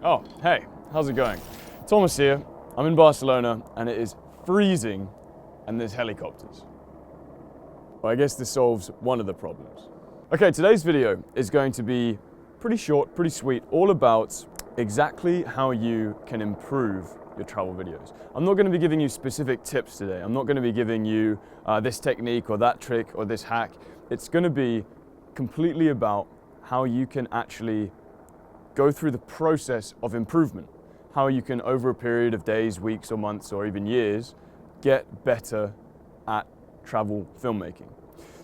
Oh, hey, how's it going? Thomas here. I'm in Barcelona and it is freezing and there's helicopters. Well, I guess this solves one of the problems. Okay, today's video is going to be pretty short, pretty sweet, all about exactly how you can improve your travel videos. I'm not going to be giving you specific tips today. I'm not going to be giving you this technique or that trick or this hack. It's going to be completely about how you can actually go through the process of improvement, how you can, over a period of days, weeks or months or even years, get better at travel filmmaking.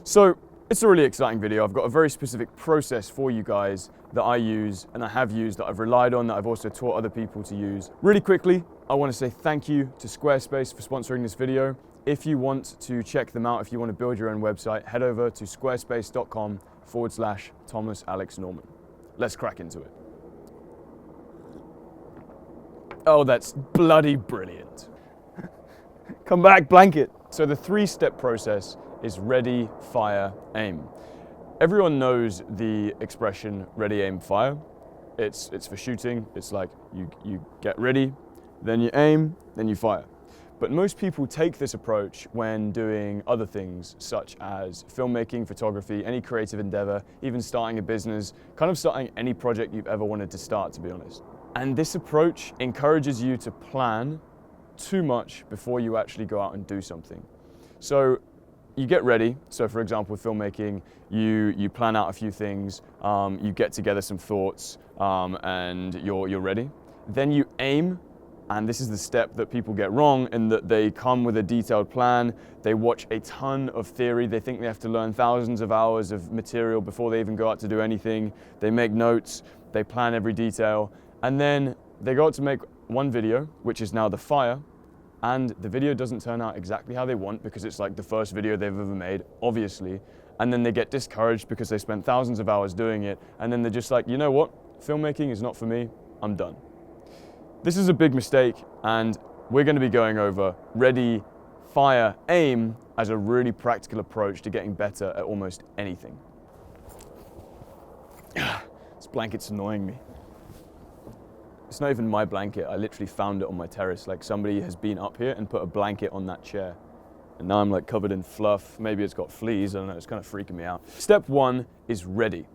So it's a really exciting video. I've got a very specific process for you guys that I use and I have used, that I've relied on, that I've also taught other people to use. Really quickly, I want to say thank you to Squarespace for sponsoring this video. If you want to check them out, if you want to build your own website, head over to squarespace.com/Thomas Alex Norman. Let's crack into it. Oh, that's bloody brilliant. Come back, blanket. So the 3-step process is ready, fire, aim. Everyone knows the expression ready, aim, fire. It's for shooting. It's like you get ready, then you aim, then you fire. But most people take this approach when doing other things such as filmmaking, photography, any creative endeavor, even starting a business, kind of starting any project you've ever wanted to start, to be honest. And this approach encourages you to plan too much before you actually go out and do something. So you get ready. So for example, with filmmaking, you plan out a few things, you get together some thoughts, and you're ready. Then you aim, and this is the step that people get wrong, in that they come with a detailed plan, they watch a ton of theory, they think they have to learn thousands of hours of material before they even go out to do anything, they make notes, they plan every detail, and then they go out to make one video, which is now the fire, and the video doesn't turn out exactly how they want because it's like the first video they've ever made, obviously, and then they get discouraged because they spent thousands of hours doing it, and then they're just like, you know what, filmmaking is not for me, I'm done. This is a big mistake, and we're going to be going over ready, fire, aim as a really practical approach to getting better at almost anything. This blanket's annoying me. It's not even my blanket. I literally found it on my terrace. Like somebody has been up here and put a blanket on that chair. And now I'm like covered in fluff. Maybe it's got fleas. I don't know. It's kind of freaking me out. Step 1 is ready.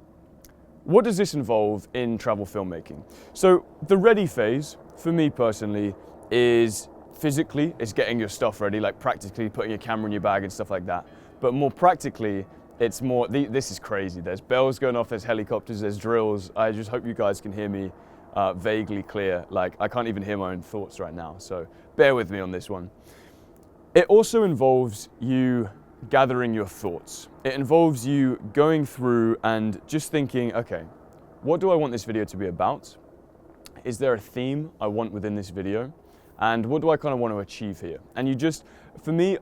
What does this involve in travel filmmaking? So the ready phase, for me personally, is physically, it's getting your stuff ready, like practically putting your camera in your bag and stuff like that. But more practically, it's more, this is crazy. There's bells going off, there's helicopters, there's drills. I just hope you guys can hear me vaguely clear. Like I can't even hear my own thoughts right now, so bear with me on this one. It also involves you gathering your thoughts. It involves you going through and just thinking, okay, what do I want this video to be about? Is there a theme I want within this video? And what do I kind of want to achieve here? And you just, for me,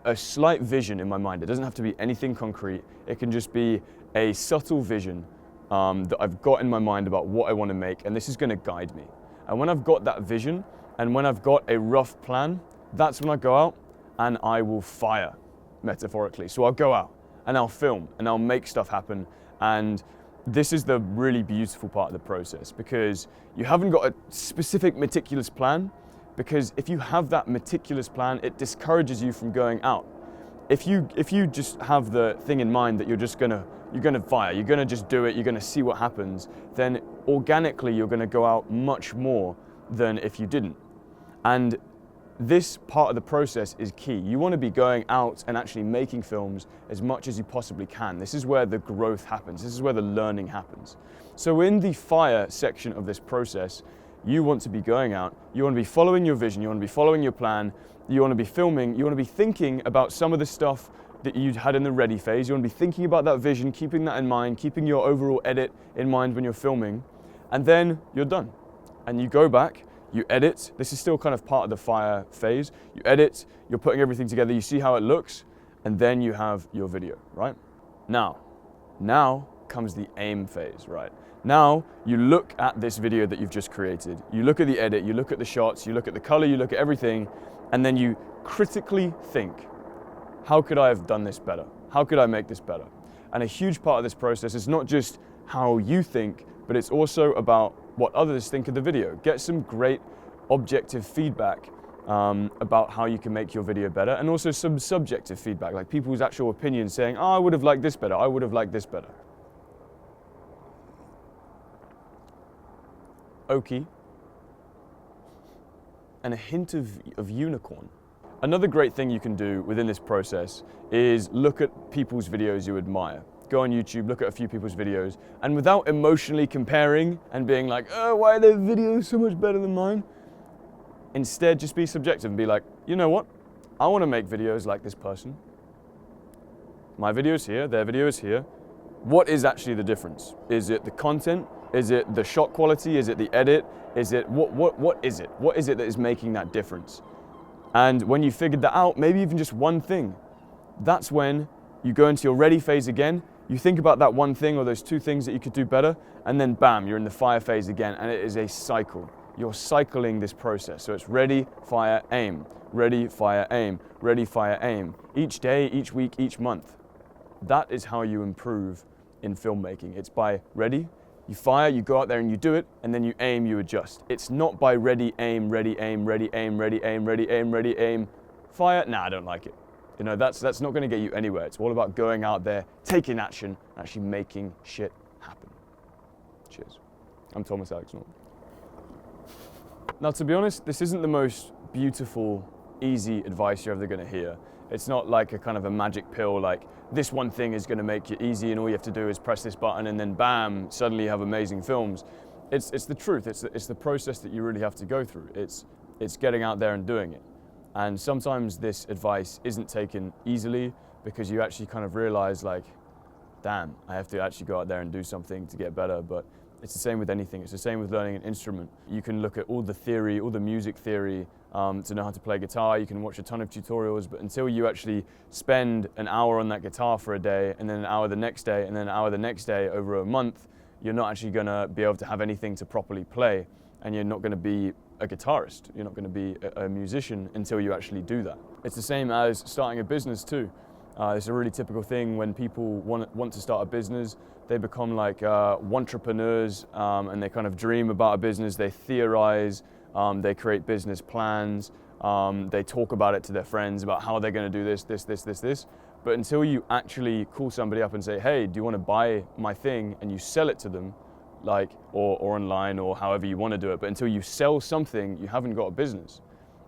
a slight vision in my mind. It doesn't have to be anything concrete. It can just be a subtle vision that I've got in my mind about what I want to make, and this is going to guide me. And when I've got that vision, and when I've got a rough plan, that's when I go out and I will fire, metaphorically. So I'll go out and I'll film and I'll make stuff happen. And this is the really beautiful part of the process, because you haven't got a specific meticulous plan, because if you have that meticulous plan, it discourages you from going out. If you just have the thing in mind that you're gonna fire, you're gonna just do it, you're gonna see what happens, then organically you're gonna go out much more than if you didn't. And this part of the process is key. You want to be going out and actually making films as much as you possibly can. This is where the growth happens. This is where the learning happens. So in the fire section of this process, you want to be going out, you want to be following your vision, you want to be following your plan, you want to be filming, you want to be thinking about some of the stuff that you had in the ready phase. You want to be thinking about that vision, keeping that in mind, keeping your overall edit in mind when you're filming, and then you're done. And you go back, you edit. This is still kind of part of the fire phase. You edit, you're putting everything together, you see how it looks, and then you have your video, right? Now comes the aim phase, right? Now you look at this video that you've just created, you look at the edit, you look at the shots, you look at the color, you look at everything, and then you critically think, how could I have done this better? How could I make this better? And a huge part of this process is not just how you think, but it's also about what others think of the video. Get some great objective feedback about how you can make your video better, and also some subjective feedback, like people's actual opinions saying, oh, I would have liked this better, I would have liked this better. Oki. And a hint of unicorn. Another great thing you can do within this process is look at people's videos you admire. Go on YouTube, look at a few people's videos, and without emotionally comparing and being like, oh, why are their videos so much better than mine? Instead, just be subjective and be like, you know what? I want to make videos like this person. My video's here, their video is here. What is actually the difference? Is it the content? Is it the shot quality? Is it the edit? Is it, what is it? What is it that is making that difference? And when you figured that out, maybe even just one thing, that's when you go into your ready phase again. You think about that one thing or those two things that you could do better, and then bam, you're in the fire phase again, and it is a cycle. You're cycling this process. So it's ready, fire, aim, ready, fire, aim, ready, fire, aim. Each day, each week, each month. That is how you improve in filmmaking. It's by ready, you fire, you go out there and you do it, and then you aim, you adjust. It's not by ready, aim, ready, aim, ready, aim, ready, aim, ready, aim, ready, aim, fire. Nah, I don't like it. You know, that's not going to get you anywhere. It's all about going out there, taking action, actually making shit happen. Cheers. I'm Thomas Alex Norman. Now, to be honest, this isn't the most beautiful, easy advice you're ever going to hear. It's not like a kind of a magic pill, like this one thing is going to make it easy and all you have to do is press this button and then bam, suddenly you have amazing films. It's the truth. It's the process that you really have to go through. It's getting out there and doing it. And sometimes this advice isn't taken easily because you actually kind of realize like, damn, I have to actually go out there and do something to get better. But it's the same with anything. It's the same with learning an instrument. You can look at all the theory, all the music theory to know how to play guitar. You can watch a ton of tutorials, but until you actually spend an hour on that guitar for a day, and then an hour the next day, and then an hour the next day over a month, you're not actually gonna be able to have anything to properly play, and you're not gonna be a guitarist. You're not gonna be a musician until you actually do that. It's the same as starting a business too. It's a really typical thing when people want to start a business. They become like entrepreneurs and they kind of dream about a business. They theorize, they create business plans, they talk about it to their friends about how they're going to do this. But until you actually call somebody up and say, hey, do you want to buy my thing? And you sell it to them, like, or online or however you want to do it. But until you sell something, you haven't got a business.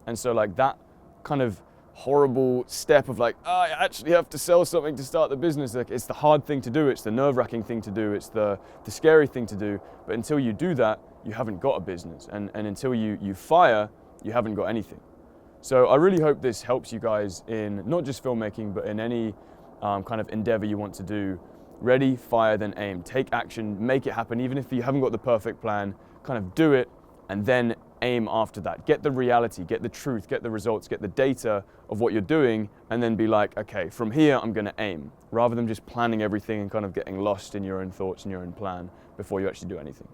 And so like that kind of horrible step of like, oh, I actually have to sell something to start the business. Like, it's the hard thing to do, it's the nerve-wracking thing to do, it's the scary thing to do. But until you do that, you haven't got a business. And until you fire, you haven't got anything. So I really hope this helps you guys in not just filmmaking, but in any kind of endeavor you want to do. Ready, fire, then aim. Take action, make it happen. Even if you haven't got the perfect plan, kind of do it, and then aim after that. Get the reality, get the truth, get the results, get the data of what you're doing, and then be like, okay, from here I'm gonna aim, rather than just planning everything and kind of getting lost in your own thoughts and your own plan before you actually do anything.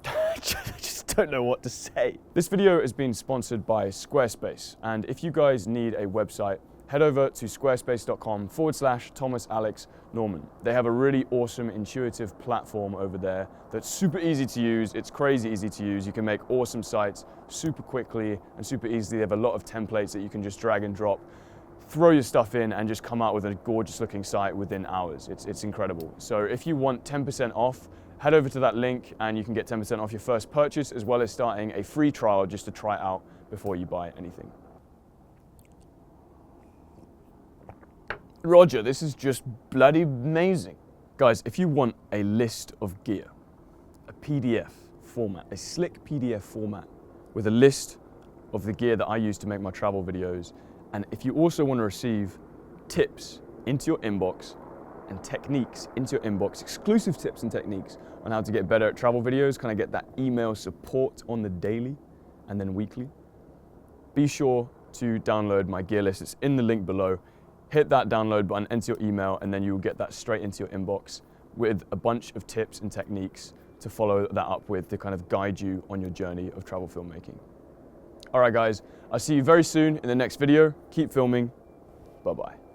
I just don't know what to say. This video has been sponsored by Squarespace, and if you guys need a website, head over to squarespace.com/Thomas Alex Norman. They have a really awesome, intuitive platform over there that's super easy to use. It's crazy easy to use. You can make awesome sites super quickly and super easily. They have a lot of templates that you can just drag and drop, throw your stuff in, and just come out with a gorgeous looking site within hours. It's incredible. So if you want 10% off, head over to that link and you can get 10% off your first purchase, as well as starting a free trial just to try it out before you buy anything. Roger, this is just bloody amazing. Guys, if you want a list of gear, a PDF format, a slick PDF format with a list of the gear that I use to make my travel videos, and if you also want to receive tips into your inbox and techniques into your inbox, exclusive tips and techniques on how to get better at travel videos, kind of get that email support on the daily and then weekly, be sure to download my gear list. It's in the link below. Hit that download button, enter your email, and then you'll get that straight into your inbox with a bunch of tips and techniques to follow that up with to kind of guide you on your journey of travel filmmaking. All right, guys, I'll see you very soon in the next video. Keep filming. Bye-bye.